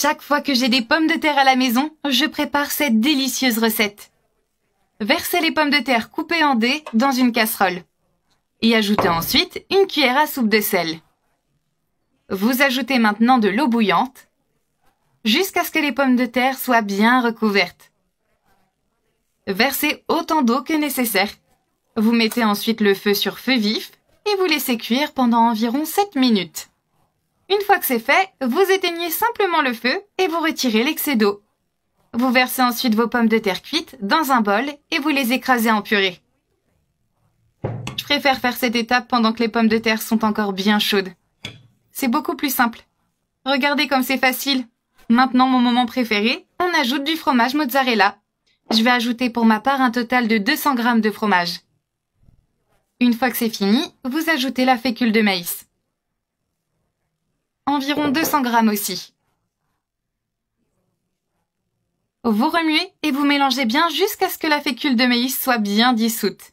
Chaque fois que j'ai des pommes de terre à la maison, je prépare cette délicieuse recette. Versez les pommes de terre coupées en dés dans une casserole. Et ajoutez ensuite une cuillère à soupe de sel. Vous ajoutez maintenant de l'eau bouillante jusqu'à ce que les pommes de terre soient bien recouvertes. Versez autant d'eau que nécessaire. Vous mettez ensuite le feu sur feu vif et vous laissez cuire pendant environ 7 minutes. Une fois que c'est fait, vous éteignez simplement le feu et vous retirez l'excès d'eau. Vous versez ensuite vos pommes de terre cuites dans un bol et vous les écrasez en purée. Je préfère faire cette étape pendant que les pommes de terre sont encore bien chaudes. C'est beaucoup plus simple. Regardez comme c'est facile. Maintenant, mon moment préféré, on ajoute du fromage mozzarella. Je vais ajouter pour ma part un total de 200 g de fromage. Une fois que c'est fini, vous ajoutez la fécule de maïs. Environ 200 g aussi. Vous remuez et vous mélangez bien jusqu'à ce que la fécule de maïs soit bien dissoute.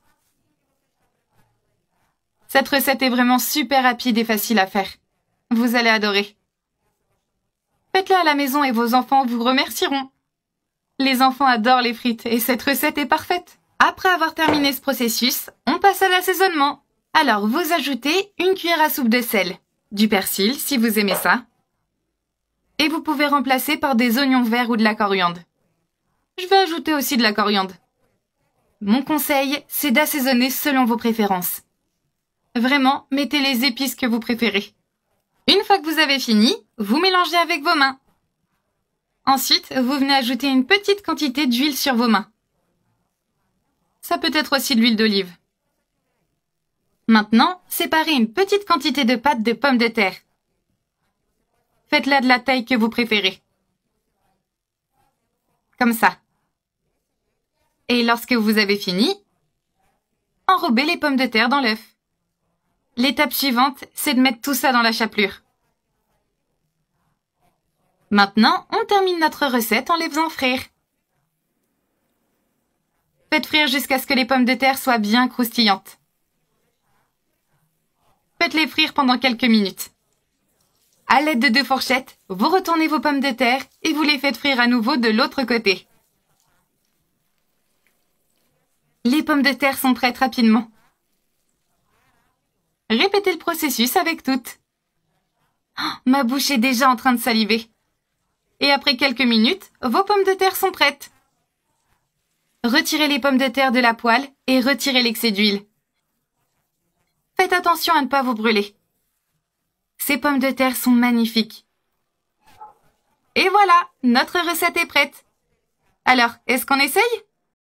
Cette recette est vraiment super rapide et facile à faire. Vous allez adorer. Faites-la à la maison et vos enfants vous remercieront. Les enfants adorent les frites et cette recette est parfaite. Après avoir terminé ce processus, on passe à l'assaisonnement. Alors vous ajoutez une cuillère à soupe de sel, du persil si vous aimez ça, et vous pouvez remplacer par des oignons verts ou de la coriandre. Je vais ajouter aussi de la coriandre. Mon conseil, c'est d'assaisonner selon vos préférences. Vraiment, mettez les épices que vous préférez. Une fois que vous avez fini, vous mélangez avec vos mains. Ensuite, vous venez ajouter une petite quantité d'huile sur vos mains. Ça peut être aussi de l'huile d'olive. Maintenant, séparez une petite quantité de pâte de pommes de terre. Faites-la de la taille que vous préférez. Comme ça. Et lorsque vous avez fini, enrobez les pommes de terre dans l'œuf. L'étape suivante, c'est de mettre tout ça dans la chapelure. Maintenant, on termine notre recette en les faisant frire. Faites frire jusqu'à ce que les pommes de terre soient bien croustillantes. Faites-les frire pendant quelques minutes. À l'aide de 2 fourchettes, vous retournez vos pommes de terre et vous les faites frire à nouveau de l'autre côté. Les pommes de terre sont prêtes rapidement. Répétez le processus avec toutes. Oh, ma bouche est déjà en train de saliver. Et après quelques minutes, vos pommes de terre sont prêtes. Retirez les pommes de terre de la poêle et retirez l'excès d'huile. Faites attention à ne pas vous brûler. Ces pommes de terre sont magnifiques. Et voilà, notre recette est prête. Alors, est-ce qu'on essaye ?